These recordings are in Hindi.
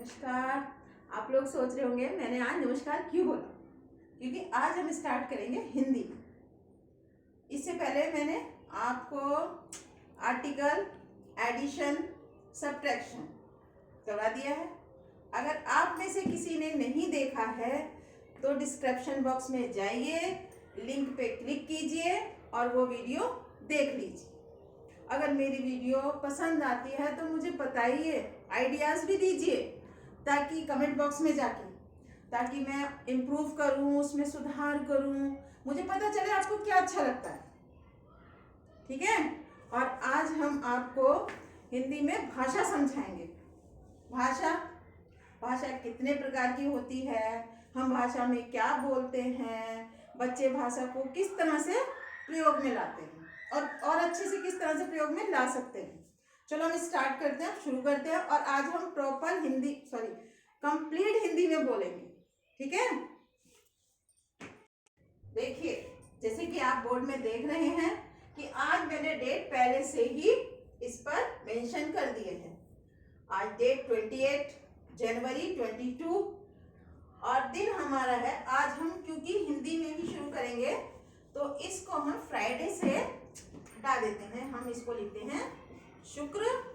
नमस्कार। आप लोग सोच रहे होंगे मैंने आज नमस्कार क्यों बोला, क्योंकि आज हम स्टार्ट करेंगे हिंदी। इससे पहले मैंने आपको आर्टिकल, एडिशन, सब्ट्रैक्शन करवा दिया है। अगर आप में से किसी ने नहीं देखा है तो डिस्क्रिप्शन बॉक्स में जाइए, लिंक पे क्लिक कीजिए और वो वीडियो देख लीजिए। अगर मेरी वीडियो पसंद आती है तो मुझे बताइए, आइडियाज़ भी दीजिए ताकि कमेंट बॉक्स में जाके, ताकि मैं इम्प्रूव करूं, उसमें सुधार करूं, मुझे पता चले आपको क्या अच्छा लगता है। ठीक है। और आज हम आपको हिंदी में भाषा समझाएंगे। भाषा कितने प्रकार की होती है, हम भाषा में क्या बोलते हैं, बच्चे भाषा को किस तरह से प्रयोग में लाते हैं और अच्छे से किस तरह से प्रयोग में ला सकते हैं। चलो हम स्टार्ट करते हैं, शुरू करते हैं। और आज हम प्रॉपर हिंदी, कंप्लीट हिंदी में बोलेंगे। ठीक है। देखिए, जैसे कि आप बोर्ड में देख रहे हैं कि आज मैंने डेट पहले से ही इस पर मेंशन कर दिए हैं। आज डेट 28 जनवरी 22 और दिन हमारा है आज। हम क्योंकि हिंदी में ही शुरू करेंगे तो इसको हम फ्राइडे से हटा देते हैं। हम इसको लिखते हैं शुक्रवार।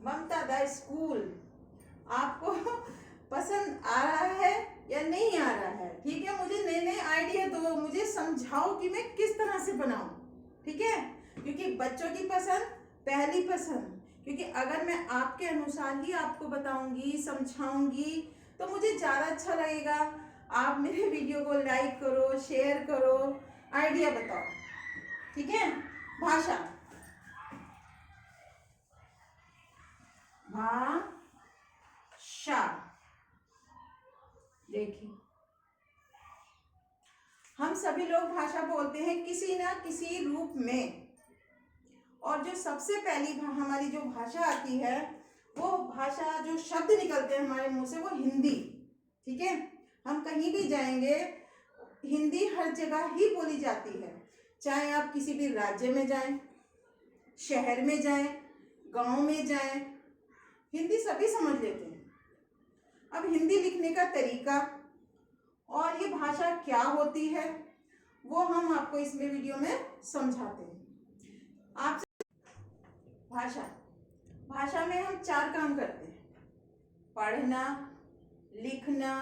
ममता द स्कूल आपको पसंद आ रहा है या नहीं आ रहा है? ठीक है, मुझे नए नए आइडिया दो, मुझे समझाओ कि मैं किस तरह से बनाऊं। ठीक है, क्योंकि बच्चों की पसंद पहली पसंद, क्योंकि अगर मैं आपके अनुसार ही आपको बताऊंगी, समझाऊंगी तो मुझे ज़्यादा अच्छा लगेगा। आप मेरे वीडियो को लाइक करो, शेयर करो, आइडिया बताओ। ठीक है। भाषा, देखिए, हम सभी लोग भाषा बोलते हैं किसी ना किसी रूप में। और जो सबसे पहली हमारी जो भाषा आती है, वो भाषा, जो शब्द निकलते हैं हमारे मुंह से, वो हिंदी। ठीक है। हम कहीं भी जाएंगे, हिंदी हर जगह ही बोली जाती है। चाहे आप किसी भी राज्य में जाएं, शहर में जाएं, गांव में जाएं, हिंदी सभी समझ लेते हैं। अब हिंदी लिखने का तरीका और ये भाषा क्या होती है वो हम आपको इसमें वीडियो में समझाते हैं। आप भाषा में हम 4 काम करते हैं: पढ़ना, लिखना,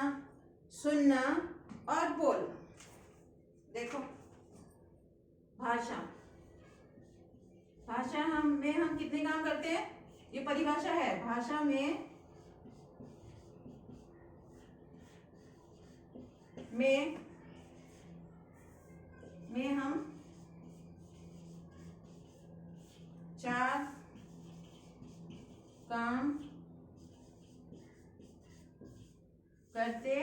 सुनना और बोलना। देखो, भाषा हम कितने काम करते हैं, ये परिभाषा है। भाषा में हम 4 काम करते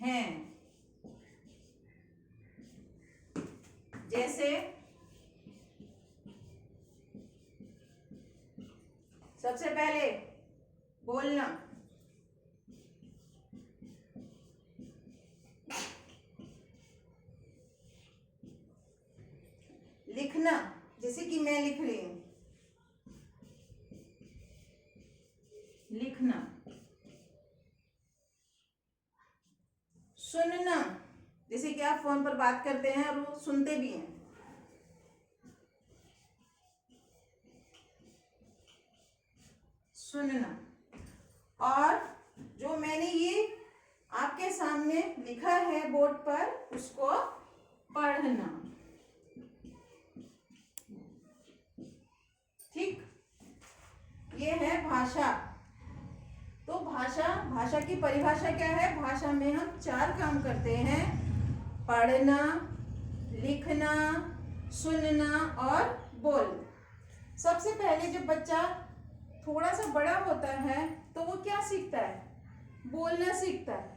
हैं। जैसे सबसे पहले बोलना, लिखना, जैसे कि मैं लिख रही हूं, लिखना। सुनना, जैसे कि आप फोन पर बात करते हैं और वो सुनते भी हैं। सुनना। और जो मैंने ये आपके सामने लिखा है बोर्ड पर, उसको पढ़ना। ठीक, ये है भाषा। तो भाषा की परिभाषा क्या है? भाषा में हम 4 काम करते हैं: पढ़ना, लिखना, सुनना और बोलना। सबसे पहले जब बच्चा थोड़ा सा बड़ा होता है तो वो क्या सीखता है? बोलना सीखता है।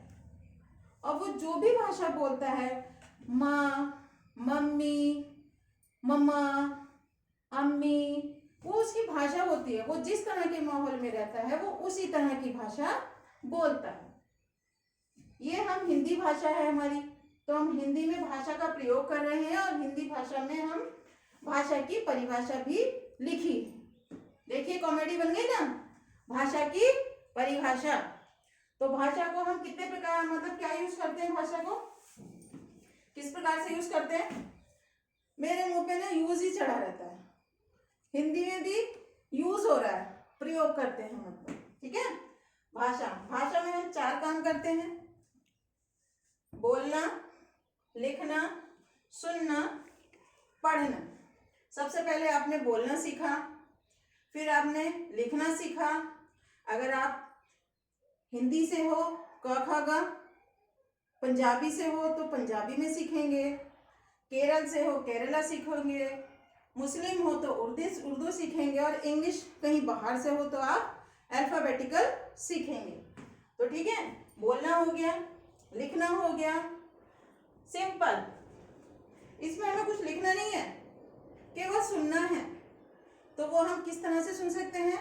और वो जो भी भाषा बोलता है, माँ, मम्मी, मम्मा, अम्मी, वो उसकी भाषा होती है। वो जिस तरह के माहौल में रहता है वो उसी तरह की भाषा बोलता है। ये हम हिंदी भाषा है हमारी, तो हम हिंदी में भाषा का प्रयोग कर रहे हैं और हिंदी भाषा में हम भाषा की परिभाषा भी लिखी है। देखिए कॉमेडी बन गई ना, भाषा की परिभाषा। तो भाषा को हम कितने प्रकार, मतलब क्या यूज करते हैं, भाषा को किस प्रकार से यूज करते हैं। मेरे मुंह पे ना यूज ही चढ़ा रहता है, हिंदी में भी यूज हो रहा है, प्रयोग करते हैं मतलब, ठीक है। भाषा, भाषा में हम 4 काम करते हैं, बोलना, लिखना, सुनना, पढ़ना। सबसे पहले आपने बोलना सीखा, फिर आपने लिखना सीखा। अगर आप हिंदी से हो क ख ग, पंजाबी से हो तो पंजाबी में सीखेंगे, केरल से हो केरला सीखेंगे, मुस्लिम हो तो उर्दू सीखेंगे, और इंग्लिश कहीं बाहर से हो तो आप अल्फाबेटिकल सीखेंगे। तो ठीक है, बोलना हो गया, लिखना हो गया, सिंपल। इसमें हमें कुछ लिखना नहीं है, केवल सुनना है। तो वो हम किस तरह से सुन सकते हैं,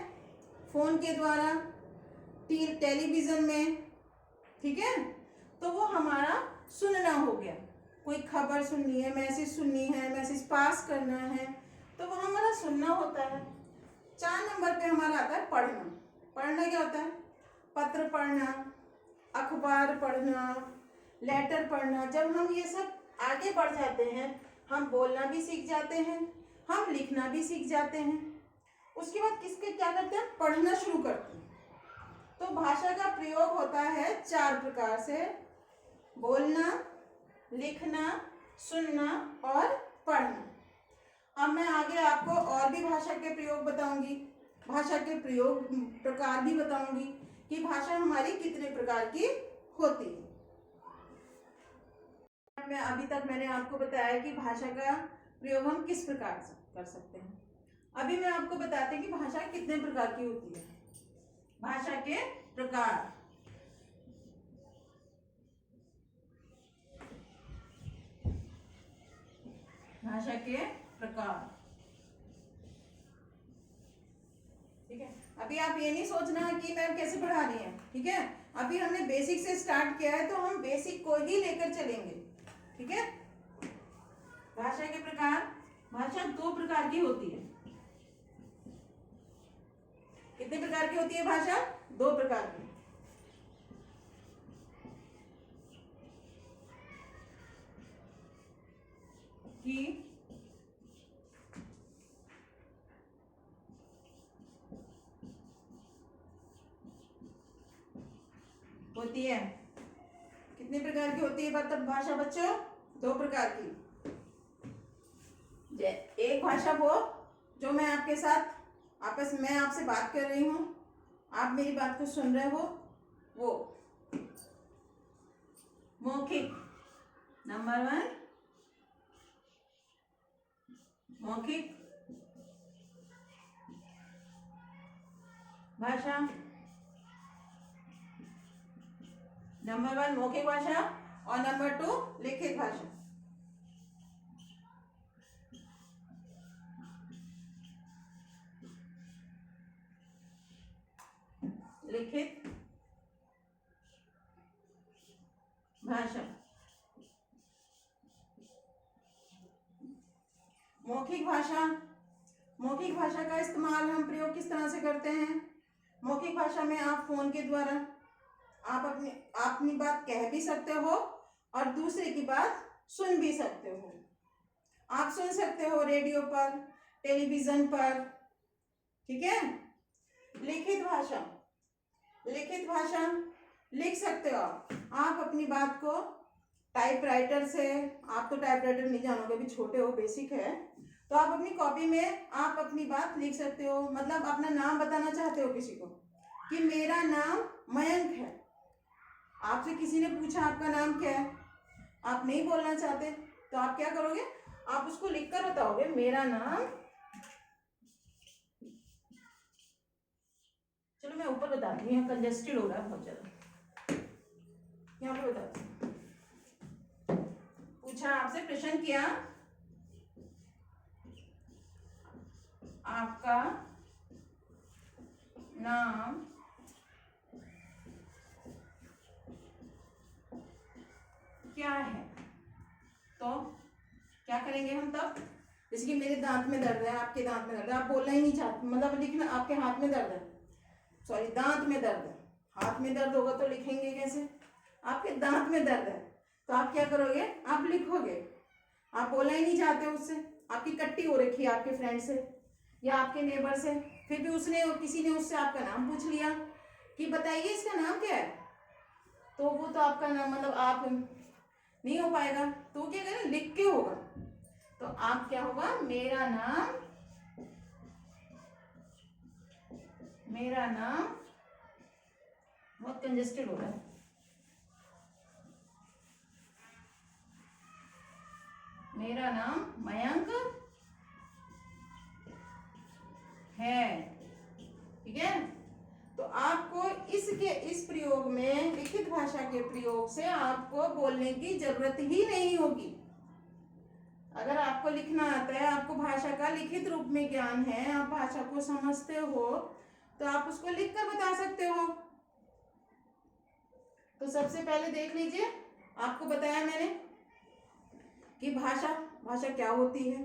फोन के द्वारा, टेलीविजन में, ठीक है। तो वो हमारा सुनना हो गया। कोई खबर सुननी है, मैसेज सुननी है, मैसेज पास करना है, तो वो हमारा सुनना होता है। 4 नंबर पे हमारा आता है पढ़ना। पढ़ना क्या होता है, पत्र पढ़ना, अखबार पढ़ना, लेटर पढ़ना। जब हम ये सब आगे बढ़ जाते हैं, हम बोलना भी सीख जाते हैं, हम लिखना भी सीख जाते हैं, उसके बाद किसके क्या करते हैं, पढ़ना शुरू करते हैं। तो भाषा का प्रयोग होता है 4 प्रकार से, बोलना, लिखना, सुनना और पढ़ना। अब मैं आगे आपको और भी भाषा के प्रयोग बताऊंगी, भाषा के प्रयोग प्रकार भी बताऊंगी कि भाषा हमारी कितने प्रकार की होती है। मैं अभी तक मैंने आपको बताया कि भाषा का प्रयोग हम किस प्रकार से कर सकते हैं। अभी मैं आपको बताती हूँ कि भाषा कितने प्रकार की होती है। भाषा के प्रकार, भाषा के प्रकार, ठीक है। अभी आप ये नहीं सोचना कि मैम कैसे पढ़ा रही हैं, ठीक है। अभी हमने बेसिक से स्टार्ट किया है, तो हम बेसिक को ही लेकर चलेंगे, ठीक है। भाषा के प्रकार, भाषा 2 प्रकार की होती है। कितने प्रकार की होती है भाषा, 2 प्रकार की। कि होती है, कितने प्रकार की होती है मतलब भाषा बच्चों, 2 प्रकार की। एक भाषा वो जो मैं आपके साथ मैं आपसे बात कर रही हूँ, आप मेरी बात को सुन रहे हो, वो मौखिक, नंबर 1 मौखिक भाषा, नंबर 1 मौखिक भाषा, और नंबर 2 लिखित भाषा। लिखित भाषा, मौखिक भाषा। मौखिक भाषा का इस्तेमाल हम प्रयोग किस तरह से करते हैं। मौखिक भाषा में आप फोन के द्वारा आप अपनी बात कह भी सकते हो और दूसरे की बात सुन भी सकते हो। आप सुन सकते हो रेडियो पर, टेलीविजन पर, ठीक है। लिखित भाषा, लिखित भाषा लिख सकते हो आप अपनी बात को टाइपराइटर से। आप तो टाइपराइटर नहीं जानोगे, अभी छोटे हो, बेसिक है, तो आप अपनी कॉपी में आप अपनी बात लिख सकते हो। मतलब अपना नाम बताना चाहते हो किसी को कि मेरा नाम मयंक है, आपसे किसी ने पूछा आपका नाम क्या है, आप नहीं बोलना चाहते, तो आप क्या करोगे, आप उसको लिखकर बताओगे मेरा नाम, चलो मैं ऊपर बताती हूँ, यहाँ कंजेस्टेड हो रहा है बहुत ज्यादा, यहाँ पे बताती हूँ। पूछा आपसे, प्रश्न किया, आपका नाम क्या है, तो क्या करेंगे हम तब, जैसे कि मेरे दांत में दर्द है, आपके दांत में दर्द है, आप बोलना ही नहीं चाहते, मतलब लिखना, आपके हाथ में दर्द है, सॉरी दांत में दर्द है, हाथ में दर्द होगा तो लिखेंगे कैसे? आपके दांत में दर्द है तो आप क्या करोगे? आप लिखोगे। आप बोलना ही नहीं चाहते उससे, आपकी कट्टी हो रखी है आपके फ्रेंड से या आपके नेबर से, फिर भी उसने किसी ने उससे आपका नाम पूछ लिया कि बताइए इसका नाम क्या है, तो वो तो आपका नाम मतलब आप नहीं हो पाएगा, तो क्या करें? लिख के होगा। तो आप क्या होगा? मेरा नाम बहुत कंजेस्टेड हो रहा है। मेरा नाम मयंक है, ठीक है। तो आपको इस प्रयोग में, लिखित भाषा के प्रयोग से आपको बोलने की जरूरत ही नहीं होगी। अगर आपको लिखना आता है, आपको भाषा का लिखित रूप में ज्ञान है, आप भाषा को समझते हो, तो आप उसको लिखकर बता सकते हो। तो सबसे पहले देख लीजिए, आपको बताया मैंने कि भाषा क्या होती है,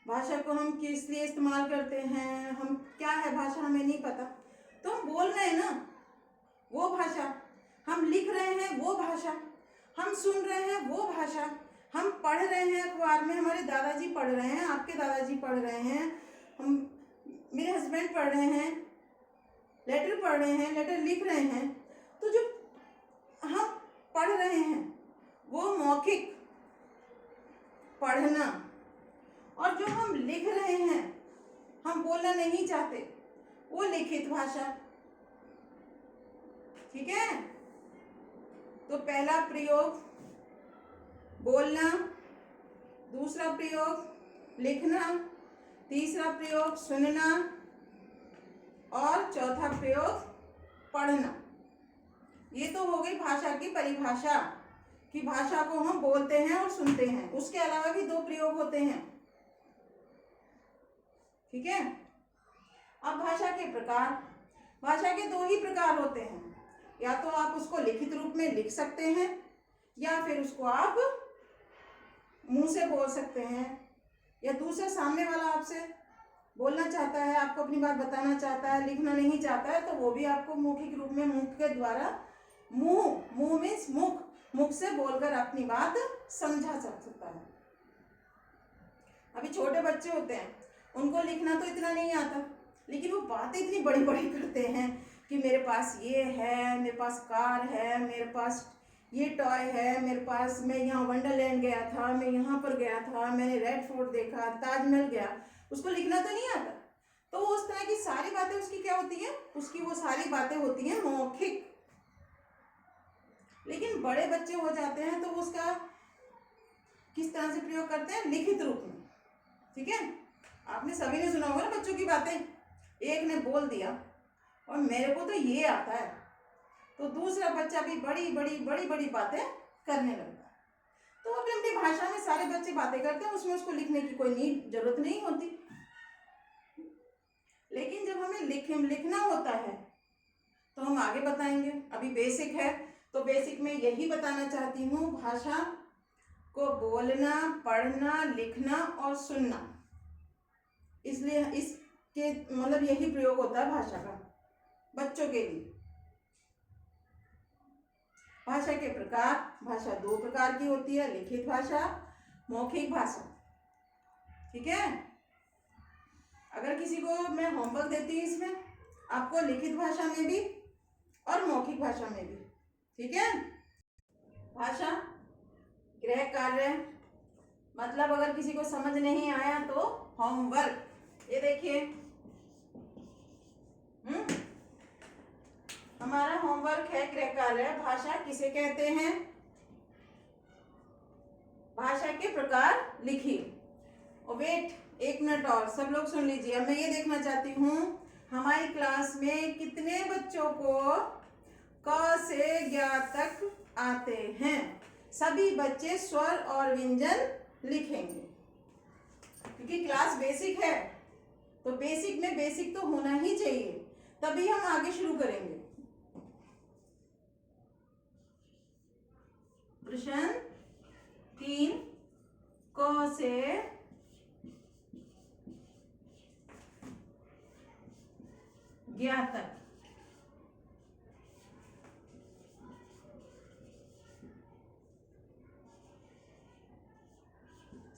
भाषा को हम किस लिए इस्तेमाल करते हैं, हम क्या है भाषा हमें नहीं पता, तो हम बोल रहे हैं ना वो भाषा, हम लिख रहे हैं वो भाषा, हम सुन रहे हैं वो भाषा, हम पढ़ रहे हैं अखबार में, हमारे दादाजी पढ़ रहे हैं, आपके दादाजी पढ़ रहे हैं, हम मेरे हस्बैंड पढ़ रहे हैं, लेटर पढ़ रहे हैं, लेटर लिख रहे हैं, तो जो हम पढ़ रहे हैं वो मौखिक पढ़ना, और जो हम लिख रहे हैं, हम बोलना नहीं चाहते, वो लिखित भाषा, ठीक है। तो पहला प्रयोग बोलना, दूसरा प्रयोग लिखना, तीसरा प्रयोग सुनना, और चौथा प्रयोग पढ़ना। ये तो हो गई भाषा की परिभाषा कि भाषा को हम बोलते हैं और सुनते हैं, उसके अलावा भी दो प्रयोग होते हैं, ठीक है। अब भाषा के प्रकार, भाषा के दो ही प्रकार होते हैं, या तो आप उसको लिखित रूप में लिख सकते हैं, या फिर उसको आप मुंह से बोल सकते हैं, या दूसरा सामने वाला आपसे बोलना चाहता है, आपको अपनी बात बताना चाहता है, लिखना नहीं चाहता है, तो वो भी आपको मौखिक रूप में मुंह के द्वारा, मुंह मीन्स मुख से बोलकर अपनी बात समझा जा सकता है। अभी छोटे बच्चे होते हैं, उनको लिखना तो इतना नहीं आता, लेकिन वो बातें इतनी बड़ी बड़ी करते हैं कि मेरे पास ये है, मेरे पास कार है, मेरे पास ये टॉय है, मेरे पास, मैं यहाँ वंडरलैंड गया था, मैं यहाँ पर गया था, मैंने रेड फोर्ट देखा, ताजमहल गया। उसको लिखना तो नहीं आता, तो उस तरह की सारी बातें उसकी क्या होती हैं, उसकी वो सारी बातें होती हैं मौखिक। लेकिन बड़े बच्चे हो जाते हैं तो उसका किस तरह से प्रयोग करते हैं? लिखित रूप में, ठीक है। आपने सभी ने सुना होगा ना बच्चों की बातें, एक ने बोल दिया और मेरे को तो ये आता है, तो दूसरा बच्चा भी बड़ी बड़ी बड़ी बड़ी बातें करने लगता है। तो अपनी अपनी भाषा में सारे बच्चे बातें करते हैं, उसमें उसको लिखने की कोई जरूरत नहीं होती। लेकिन जब हमें लिखना होता है तो हम आगे बताएंगे। अभी बेसिक है, तो बेसिक में यही बताना चाहती हूँ, भाषा को बोलना, पढ़ना, लिखना और सुनना, इसलिए इसके मतलब यही प्रयोग होता है भाषा का बच्चों के लिए। भाषा के प्रकार, भाषा दो प्रकार की होती है, लिखित भाषा, मौखिक भाषा, ठीक है। अगर किसी को मैं होमवर्क देती हूँ इसमें, आपको लिखित भाषा में भी और मौखिक भाषा में भी, ठीक है। भाषा गृह कार्य, मतलब अगर किसी को समझ नहीं आया तो होमवर्क, ये देखिए हमारा होमवर्क है गृह कार्य। भाषा किसे कहते हैं? भाषा के प्रकार लिखिए। और वेट, एक मिनट और, सब लोग सुन लीजिए। अब मैं ये देखना चाहती हूँ हमारी क्लास में कितने बच्चों को क से ज्ञ तक आते हैं। सभी बच्चे स्वर और व्यंजन लिखेंगे, क्योंकि क्लास बेसिक है, तो बेसिक में बेसिक तो होना ही चाहिए, तभी हम आगे शुरू करेंगे। प्रश्न 3, क से यहाँ तक।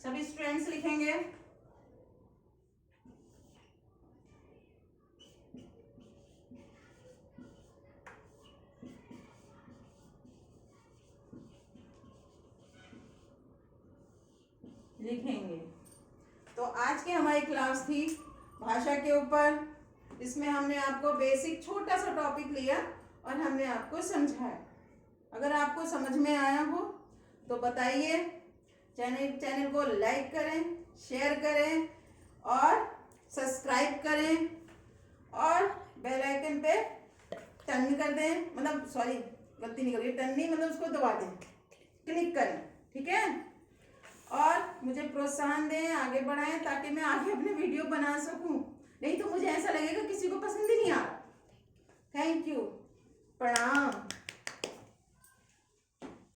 सभी स्टूडेंट्स लिखेंगे। लिखेंगे। तो आज की हमारी क्लास थी भाषा के ऊपर। इसमें हमने आपको बेसिक छोटा सा टॉपिक लिया और हमने आपको समझाया। अगर आपको समझ में आया हो तो बताइए। चैनल को लाइक करें, शेयर करें और सब्सक्राइब करें और बेल आइकन पे टर्न कर दें, मतलब सॉरी गलती नहीं करिए, टर्न नहीं मतलब उसको दबा दें, क्लिक करें, ठीक है। और मुझे प्रोत्साहन दें, आगे बढ़ाएं ताकि मैं आगे अपने वीडियो बना सकूं। नहीं तो मुझे ऐसा लगेगा किसी को पसंद ही नहीं आ रहा। थैंक यू, प्रणाम।